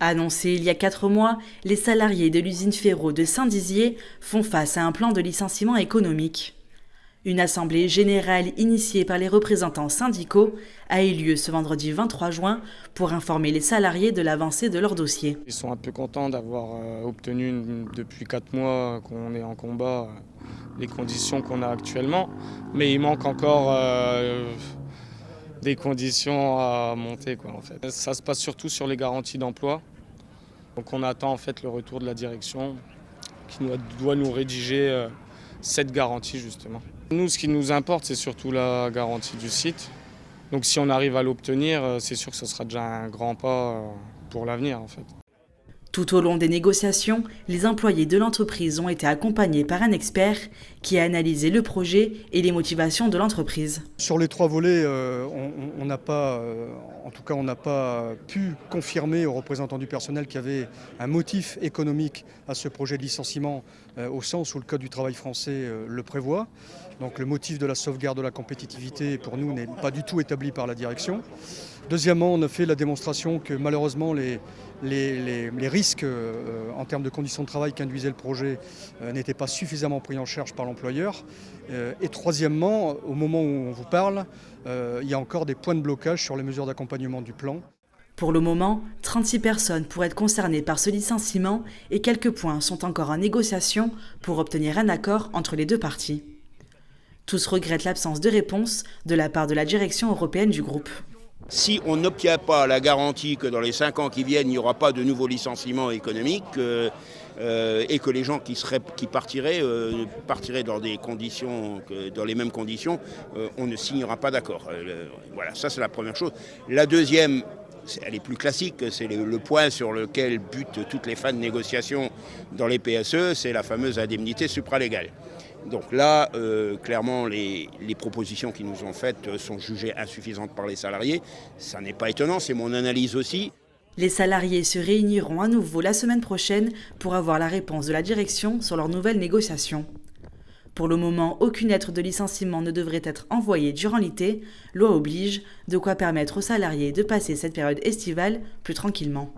Annoncé il y a 4 mois, les salariés de l'usine Ferro de Saint-Dizier font face à un plan de licenciement économique. Une assemblée générale initiée par les représentants syndicaux a eu lieu ce vendredi 23 juin pour informer les salariés de l'avancée de leur dossier. Ils sont un peu contents d'avoir obtenu depuis 4 mois qu'on est en combat les conditions qu'on a actuellement, mais il manque encore des conditions à monter, en fait. Ça se passe surtout sur les garanties d'emploi. Donc on attend en fait le retour de la direction qui doit nous rédiger cette garantie justement. Nous, ce qui nous importe, c'est surtout la garantie du site. Donc si on arrive à l'obtenir, c'est sûr que ce sera déjà un grand pas pour l'avenir en fait. Tout au long des négociations, les employés de l'entreprise ont été accompagnés par un expert qui a analysé le projet et les motivations de l'entreprise. Sur les 3 volets, on n'a pas pu confirmer aux représentants du personnel qu'il y avait un motif économique à ce projet de licenciement au sens où le Code du travail français le prévoit. Donc le motif de la sauvegarde de la compétitivité pour nous n'est pas du tout établi par la direction. Deuxièmement, on a fait la démonstration que malheureusement les risques en termes de conditions de travail qu'induisait le projet n'étaient pas suffisamment pris en charge par l'employeur. Et troisièmement, au moment où on vous parle, il y a encore des points de blocage sur les mesures d'accompagnement du plan. Pour le moment, 36 personnes pourraient être concernées par ce licenciement et quelques points sont encore en négociation pour obtenir un accord entre les deux parties. Tous regrettent l'absence de réponse de la part de la direction européenne du groupe. Si on n'obtient pas la garantie que dans les 5 ans qui viennent, il n'y aura pas de nouveaux licenciements économiques et que les gens qui partiraient dans des conditions, dans les mêmes conditions, on ne signera pas d'accord. Voilà, ça c'est la première chose. La deuxième, elle est plus classique, c'est le point sur lequel butent toutes les fins de négociation dans les PSE, c'est la fameuse indemnité supralégale. Donc là, clairement, les propositions qui nous ont faites sont jugées insuffisantes par les salariés. Ça n'est pas étonnant, c'est mon analyse aussi. Les salariés se réuniront à nouveau la semaine prochaine pour avoir la réponse de la direction sur leurs nouvelles négociations. Pour le moment, aucune lettre de licenciement ne devrait être envoyée durant l'été. Loi oblige, de quoi permettre aux salariés de passer cette période estivale plus tranquillement.